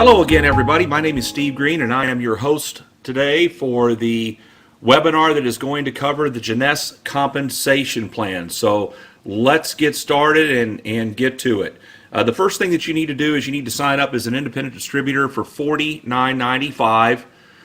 Hello again, everybody. My name is Steve Green, and I am your host today for the webinar that is going to cover the Jeunesse compensation plan. So let's get started and get to it. The first thing that you need to do is you need to sign up as an independent distributor for $49.95.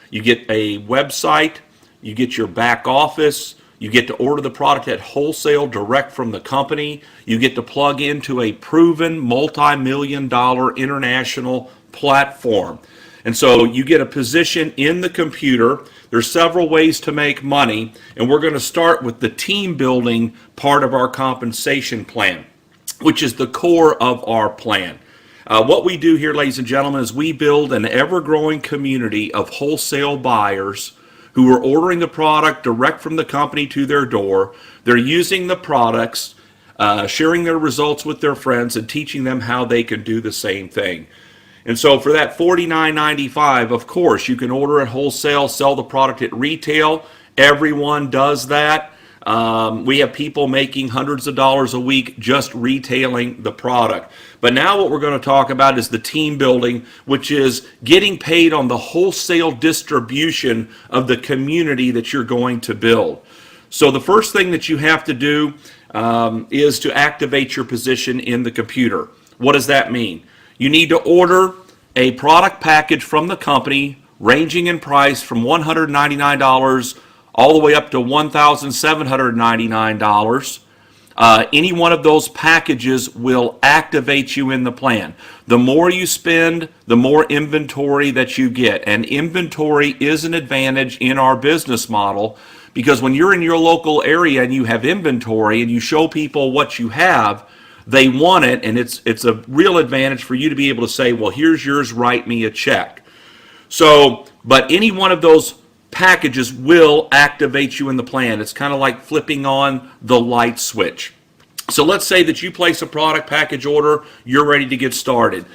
You get a website, you get your back office, you get to order the product at wholesale direct from the company, you get to plug into a proven multi-million-dollar international platform. And so you get a position in the computer. There's several ways to make money, and we're going to start with the team building part of our compensation plan, which is the core of our plan. What we do here, ladies and gentlemen, is we build an ever-growing community of wholesale buyers who are ordering the product direct from the company to their door. They're using the products, sharing their results with their friends, and teaching them how they can do the same thing. And so for that $49.95, of course, you can order at wholesale, sell the product at retail. Everyone does that. We have people making hundreds of dollars a week just retailing the product. But now what we're going to talk about is the team building, which is getting paid on the wholesale distribution of the community that you're going to build. So the first thing that you have to do is to activate your position in the computer. What does that mean? You need to order a product package from the company ranging in price from $199 all the way up to $1,799. Any one of those packages will activate you in the plan. The more you spend, the more inventory that you get. And inventory is an advantage in our business model, because when you're in your local area and you have inventory and you show people what you have, they want it, and it's a real advantage for you to be able to say, well, here's yours, write me a check. So, but any one of those packages will activate you in the plan. It's kind of like flipping on the light switch. So let's say that you place a product package order, you're ready to get started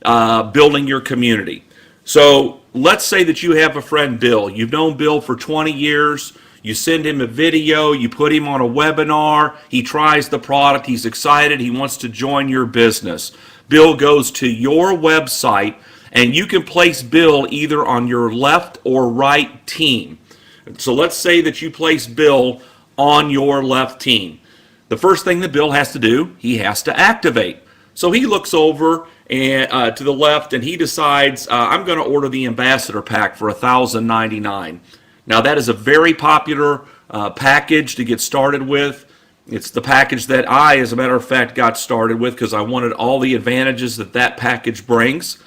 building your community. So let's say that you have a friend, Bill. You've known Bill for 20 years. You send him a video, you put him on a webinar, he tries the product, he's excited, he wants to join your business. Bill goes to your website, and you can place Bill either on your left or right team. So let's say that you place Bill on your left team. The first thing that Bill has to do, he has to activate. So he looks over and to the left, and he decides, I'm going to order the Ambassador Pack for $1,099. Now, that is a very popular package to get started with. It's the package that I, as a matter of fact, got started with because I wanted all the advantages that that package brings.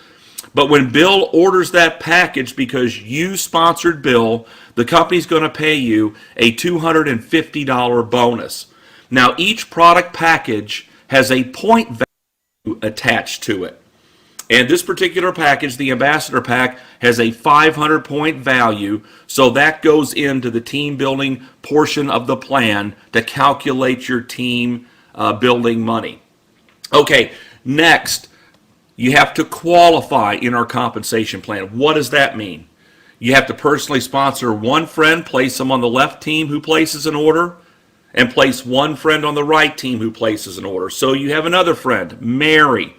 But when Bill orders that package because you sponsored Bill, the company's going to pay you a $250 bonus. Now, each product package has a point value attached to it. And this particular package, the Ambassador Pack, has a 500-point value, so that goes into the team building portion of the plan to calculate your team building money. Okay, next, you have to qualify in our compensation plan. What does that mean? You have to personally sponsor one friend, place them on the left team who places an order, and place one friend on the right team who places an order. So you have another friend, Mary.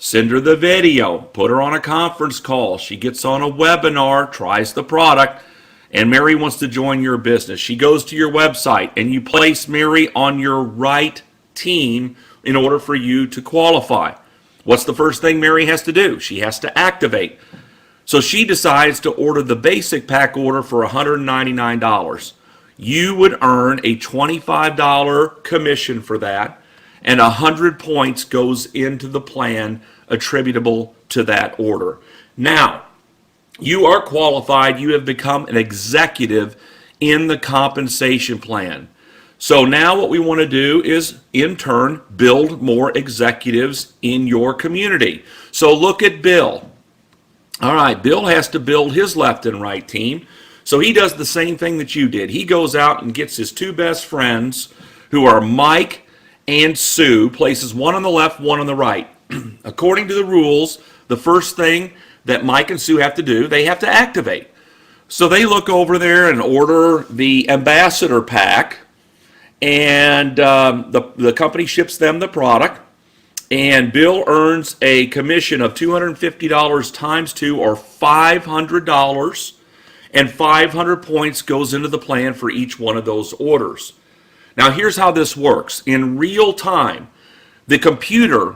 Send her the video, put her on a conference call. She gets on a webinar, tries the product, and Mary wants to join your business. She goes to your website, and you place Mary on your right team in order for you to qualify. What's the first thing Mary has to do? She has to activate. So she decides to order the basic pack order for $199. You would earn a $25 commission for that, and 100 points goes into the plan attributable to that order. Now, you are qualified. You have become an executive in the compensation plan. So now what we want to do is, in turn, build more executives in your community. So look at Bill. All right, Bill has to build his left and right team. So he does the same thing that you did. He goes out and gets his two best friends, who are Mike and Sue, places one on the left, one on the right. According to the rules, the first thing that Mike and Sue have to do, they have to activate. So they look over there and order the Ambassador Pack, and the company ships them the product. And Bill earns a commission of $250 times 2, or $500. And 500 points goes into the plan for each one of those orders. Now here's how this works. In real time, the computer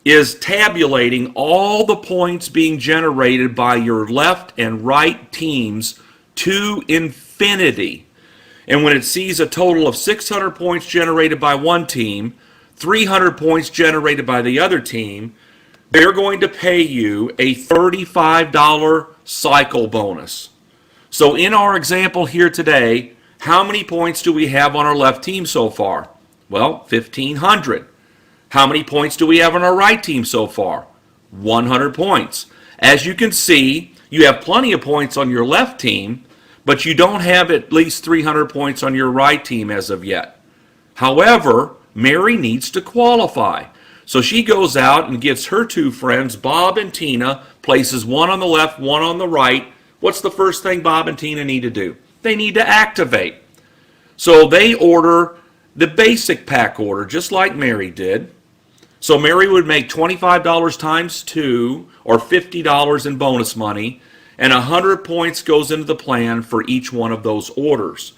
is tabulating all the points being generated by your left and right teams to infinity. And when it sees a total of 600 points generated by one team, 300 points generated by the other team, they're going to pay you a $35 cycle bonus. So in our example here today, how many points do we have on our left team so far? Well, 1,500. How many points do we have on our right team so far? 100 points. As you can see, you have plenty of points on your left team, but you don't have at least 300 points on your right team as of yet. However, Mary needs to qualify. So she goes out and gets her two friends, Bob and Tina, places one on the left, one on the right. What's the first thing Bob and Tina need to do? They need to activate. So they order the basic pack order, just like Mary did. So Mary would make $25 times 2, or $50 in bonus money, and 100 points goes into the plan for each one of those orders.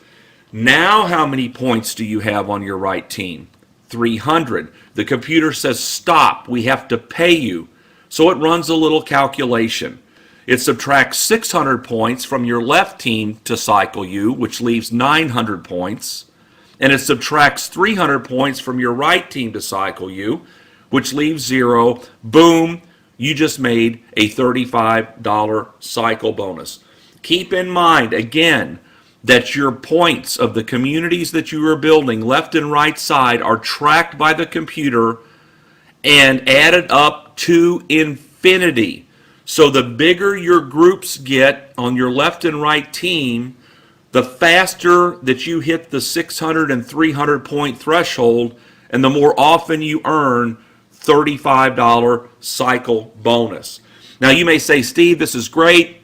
Now how many points do you have on your right team? 300. The computer says, stop, we have to pay you. So it runs a little calculation. It subtracts 600 points from your left team to cycle you, which leaves 900 points. And it subtracts 300 points from your right team to cycle you, which leaves 0. Boom, you just made a $35 cycle bonus. Keep in mind, again, that your points of the communities that you are building, left and right side, are tracked by the computer and added up to infinity. So the bigger your groups get on your left and right team, the faster that you hit the 600 and 300 point threshold, and the more often you earn $35 cycle bonus. Now you may say, Steve, this is great,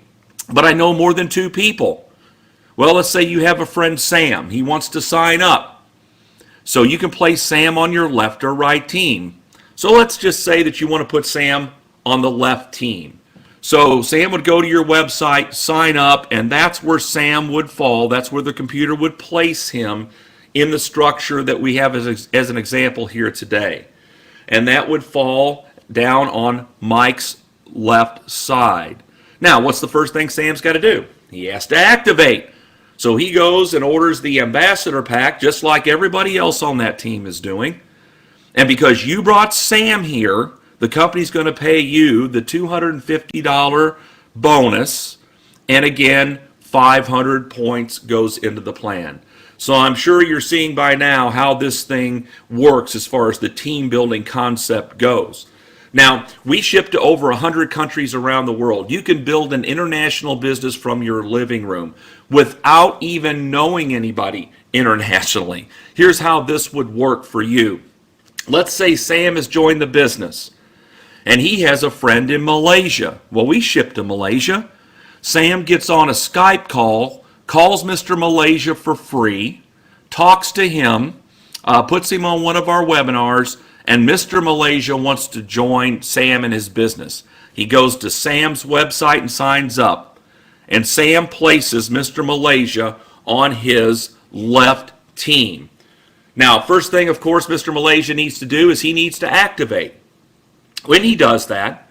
but I know more than 2 people. Well, let's say you have a friend, Sam. He wants to sign up. So you can place Sam on your left or right team. So let's just say that you want to put Sam on the left team. So Sam would go to your website, sign up, and that's where Sam would fall. That's where the computer would place him in the structure that we have as an example here today. And that would fall down on Mike's left side. Now, what's the first thing Sam's got to do? He has to activate. So he goes and orders the ambassador pack, just like everybody else on that team is doing. And because you brought Sam here, the company's going to pay you the $250 bonus. And again, 500 points goes into the plan. So I'm sure you're seeing by now how this thing works as far as the team building concept goes. Now, we ship to over 100 countries around the world. You can build an international business from your living room without even knowing anybody internationally. Here's how this would work for you. Let's say Sam has joined the business and he has a friend in Malaysia. Well, we ship to Malaysia. Sam gets on a Skype call, calls Mr. Malaysia for free, talks to him, puts him on one of our webinars, and Mr. Malaysia wants to join Sam in his business. He goes to Sam's website and signs up. And Sam places Mr. Malaysia on his left team. Now, first thing, of course, Mr. Malaysia needs to do is he needs to activate. When he does that,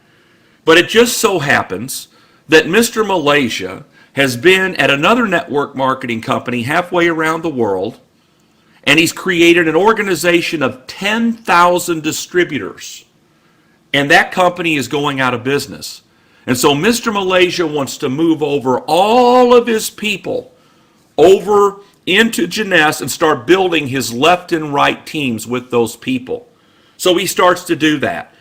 but it just so happens that Mr. Malaysia has been at another network marketing company halfway around the world, and he's created an organization of 10,000 distributors. And that company is going out of business. And so Mr. Malaysia wants to move over all of his people over into Jeunesse and start building his left and right teams with those people. So he starts to do that.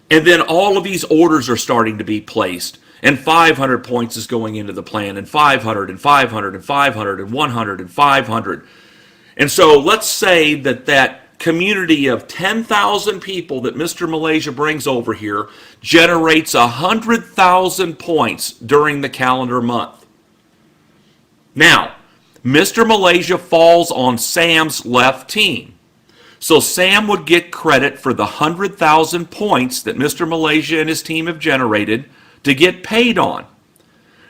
And then all of these orders are starting to be placed. And 500 points is going into the plan, and 500, and 500, and 500, and 100, and 500. And so let's say that that community of 10,000 people that Mr. Malaysia brings over here generates 100,000 points during the calendar month. Now, Mr. Malaysia falls on Sam's left team. So Sam would get credit for the 100,000 points that Mr. Malaysia and his team have generated to get paid on.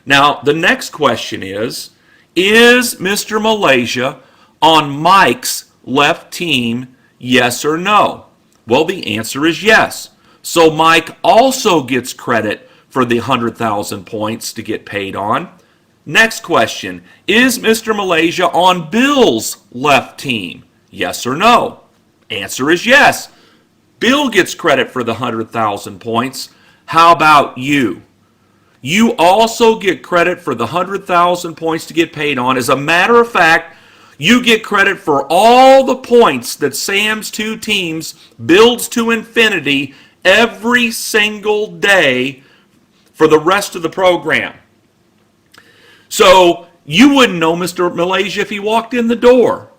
Now, the next question is Mr. Malaysia on Mike's left team, yes or no? Well, the answer is yes. So Mike also gets credit for the 100,000 points to get paid on. Next question, is Mr. Malaysia on Bill's left team? Yes or no? Answer is yes. Bill gets credit for the 100,000 points. How about you? You also get credit for the 100,000 points to get paid on. As a matter of fact, you get credit for all the points that Sam's two teams builds to infinity every single day for the rest of the program. So you wouldn't know Mr. Malaysia if he walked in the door.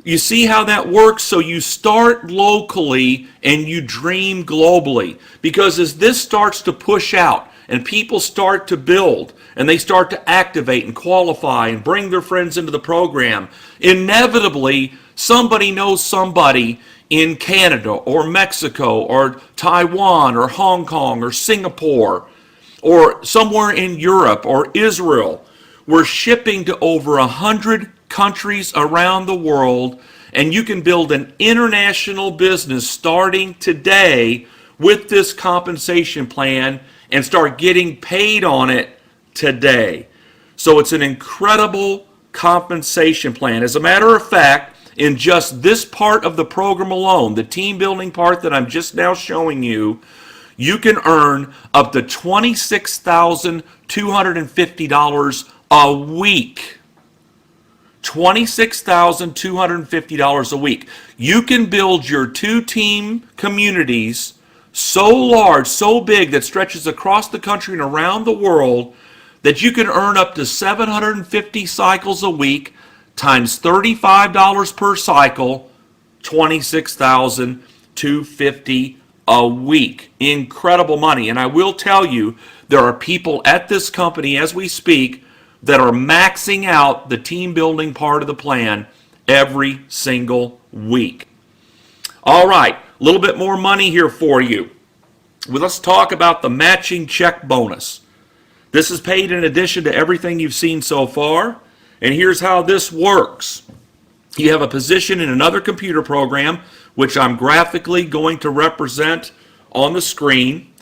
You see how that works? So you start locally and you dream globally. Because as this starts to push out and people start to build and they start to activate and qualify and bring their friends into the program, inevitably somebody knows somebody in Canada or Mexico or Taiwan or Hong Kong or Singapore or somewhere in Europe or Israel. We're shipping to over 100 countries around the world, and you can build an international business starting today with this compensation plan and start getting paid on it today. So it's an incredible compensation plan. As a matter of fact, in just this part of the program alone, the team building part that I'm just now showing you, you can earn up to $26,250 a week. $26,250 a week. You can build your two-team communities so large, so big, that stretches across the country and around the world that you can earn up to 750 cycles a week times $35 per cycle, $26,250 a week. Incredible money. And I will tell you, there are people at this company as we speak that are maxing out the team building part of the plan every single week. All right, a little bit more money here for you. Well, let's talk about the matching check bonus. This is paid in addition to everything you've seen so far. And here's how this works. You have a position in another computer program, which I'm graphically going to represent on the screen.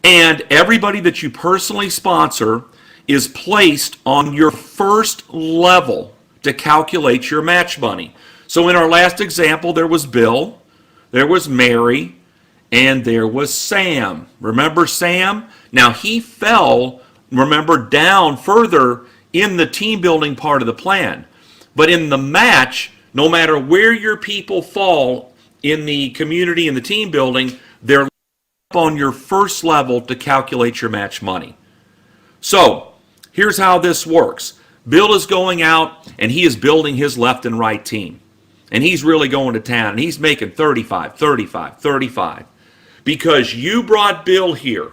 And everybody that you personally sponsor is placed on your first level to calculate your match money. So in our last example, there was Bill, there was Mary, and there was Sam. Remember Sam? Now he fell, remember, down further in the team building part of the plan. But in the match, no matter where your people fall in the community and the team building, they're up on your first level to calculate your match money. So here's how this works. Bill is going out and he is building his left and right team. And he's really going to town. And he's making 35, 35, 35. Because you brought Bill here,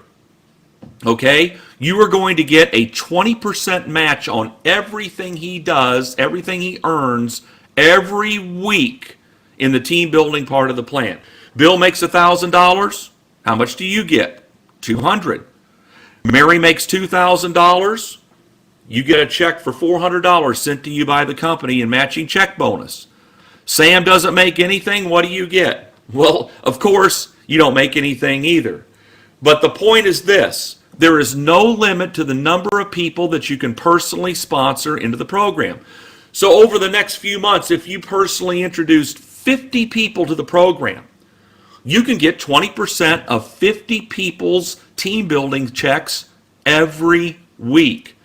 okay, you are going to get a 20% match on everything he does, everything he earns every week in the team building part of the plan. Bill makes $1,000. How much do you get? $200. Mary makes $2,000. You get a check for $400 sent to you by the company in matching check bonus. Sam doesn't make anything. What do you get? Well, of course, you don't make anything either. But the point is this. There is no limit to the number of people that you can personally sponsor into the program. So over the next few months, if you personally introduced 50 people to the program, you can get 20% of 50 people's team building checks every week.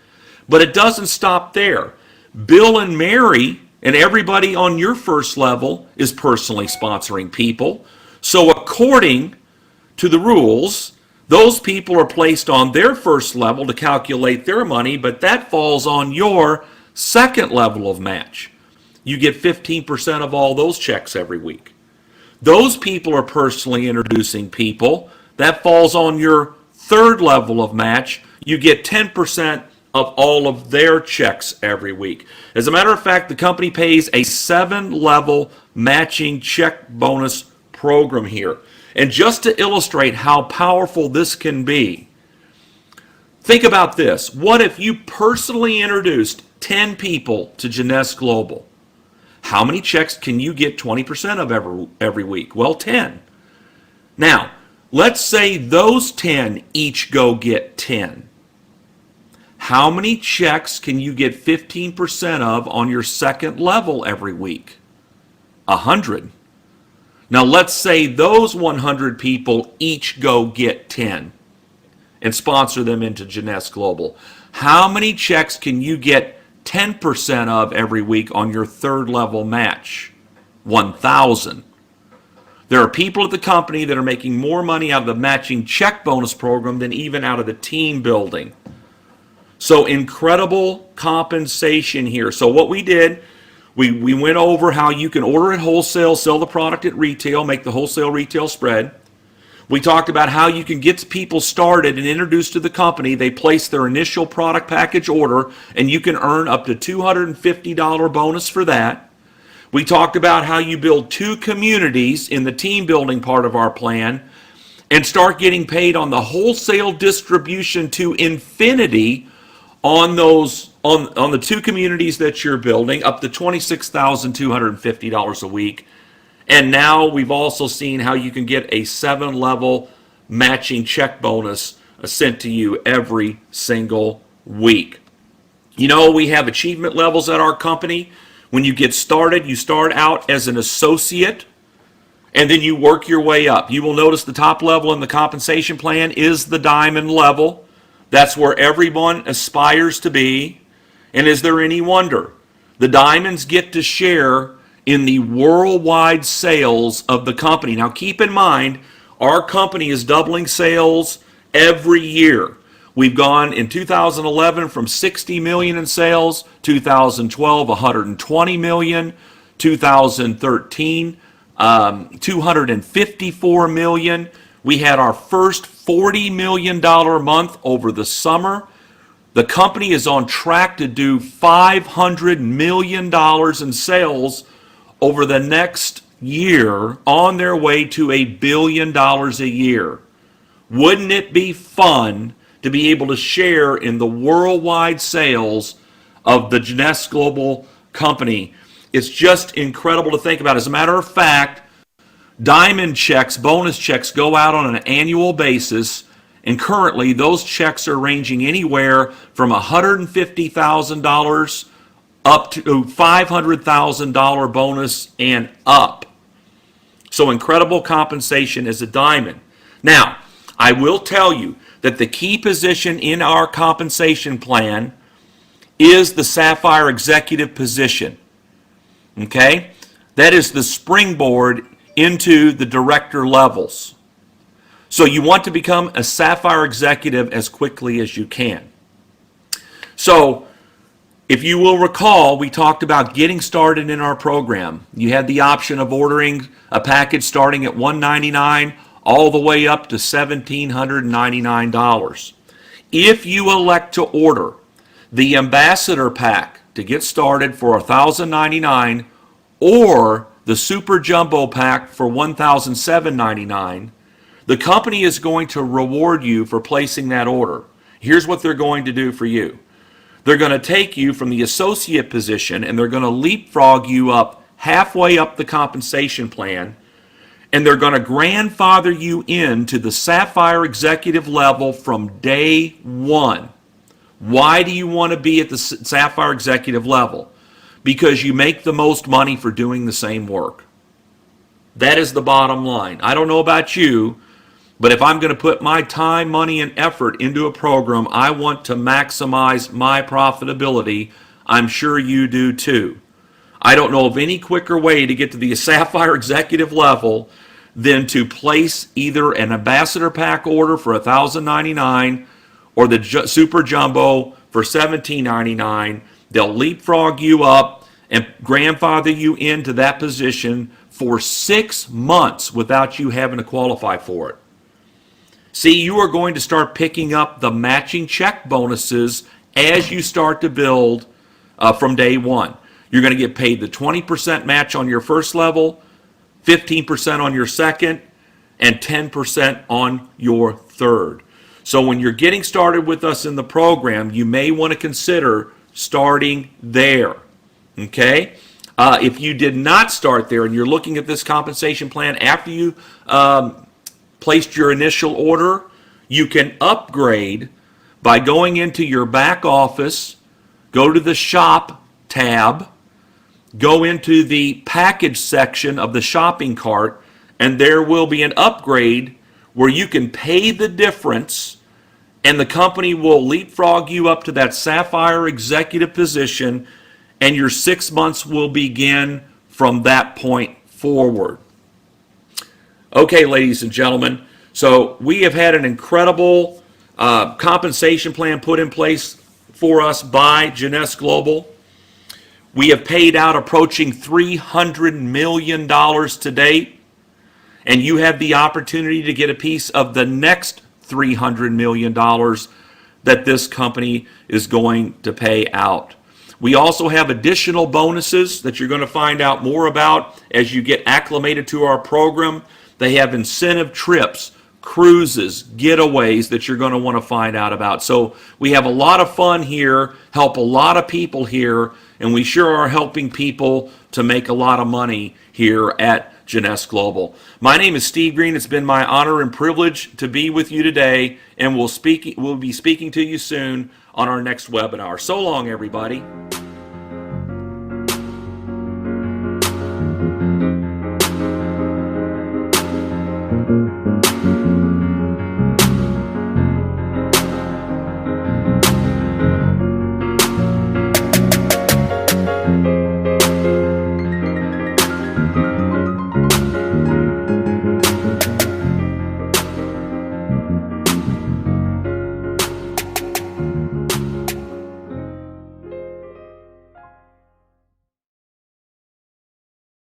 But it doesn't stop there. Bill and Mary and everybody on your first level is personally sponsoring people. So according to the rules, those people are placed on their first level to calculate their money, but that falls on your second level of match. You get 15% of all those checks every week. Those people are personally introducing people. That falls on your third level of match. You get 10% of all of their checks every week. As a matter of fact, the company pays a 7-level matching check bonus program here. And just to illustrate how powerful this can be, think about this. What if you personally introduced 10 people to Jeunesse Global? How many checks can you get 20% of every week? Well, 10. Now, let's say those 10 each go get 10. How many checks can you get 15% of on your second level every week? 100. Now, let's say those 100 people each go get 10 and sponsor them into Jeunesse Global. How many checks can you get 10% of every week on your third level match? 1,000. There are people at the company that are making more money out of the matching check bonus program than even out of the team building. So incredible compensation here. So what we did, we went over how you can order at wholesale, sell the product at retail, make the wholesale retail spread. We talked about how you can get people started and introduced to the company. They place their initial product package order, and you can earn up to $250 bonus for that. We talked about how you build 2 communities in the team building part of our plan and start getting paid on the wholesale distribution to infinity on those on the 2 communities that you're building, up to $26,250 a week. And now we've also seen how you can get a 7-level matching check bonus sent to you every single week. You know, we have achievement levels at our company. When you get started, you start out as an associate, and then you work your way up. You will notice the top level in the compensation plan is the diamond level. That's where everyone aspires to be. And is there any wonder? The diamonds get to share in the worldwide sales of the company. Now keep in mind, our company is doubling sales every year. We've gone in 2011 from 60 million in sales, 2012 120 million, 2013 254 million. We had our first $40 million month over the summer. The company is on track to do $500 million in sales over the next year, on their way to $1 billion a year. Wouldn't it be fun to be able to share in the worldwide sales of the Jeunesse Global company? It's just incredible to think about. As a matter of fact, diamond checks, bonus checks, go out on an annual basis, and currently those checks are ranging anywhere from $150,000 up to $500,000 bonus and up. So incredible compensation as a diamond. Now, I will tell you that the key position in our compensation plan is the Sapphire Executive position. Okay? That is the springboard into the director levels. So you want to become a Sapphire Executive as quickly as you can. So if you will recall, we talked about getting started in our program. You had the option of ordering a package starting at $199 all the way up to $1,799. If you elect to order the Ambassador Pack to get started for $1,099 or the Super Jumbo Pack for $1,799, the company is going to reward you for placing that order. Here's what they're going to do for you. They're going to take you from the associate position and they're going to leapfrog you up halfway up the compensation plan, and they're going to grandfather you into the Sapphire Executive level from day one. Why do you want to be at the Sapphire Executive level? Because you make the most money for doing the same work. That is the bottom line. I don't know about you, but if I'm going to put my time, money, and effort into a program, I want to maximize my profitability. I'm sure you do too. I don't know of any quicker way to get to the Sapphire Executive level than to place either an Ambassador Pack order for $1,099 or the Super Jumbo for $1,799. They'll leapfrog you up and grandfather you into that position for 6 months without you having to qualify for it. See, you are going to start picking up the matching check bonuses as you start to build from day one. You're going to get paid the 20% match on your first level, 15% on your second, and 10% on your third. So when you're getting started with us in the program, you may want to consider starting there. Okay? If you did not start there and you're looking at this compensation plan after you placed your initial order, you can upgrade by going into your back office, go to the shop tab, go into the package section of the shopping cart, and there will be an upgrade where you can pay the difference and the company will leapfrog you up to that Sapphire executive position, and your 6 months will begin from that point forward. Okay, ladies and gentlemen, so we have had an incredible compensation plan put in place for us by Jeunesse Global. We have paid out approaching $300 million to date, and you have the opportunity to get a piece of the next $300 million that this company is going to pay out. We also have additional bonuses that you're going to find out more about as you get acclimated to our program. They have incentive trips, cruises, getaways that you're going to want to find out about. So we have a lot of fun here, help a lot of people here, and we sure are helping people to make a lot of money here at Jeunesse Global. My name is Steve Green. It's been my honor and privilege to be with you today, and we'll be speaking to you soon on our next webinar. So long, everybody.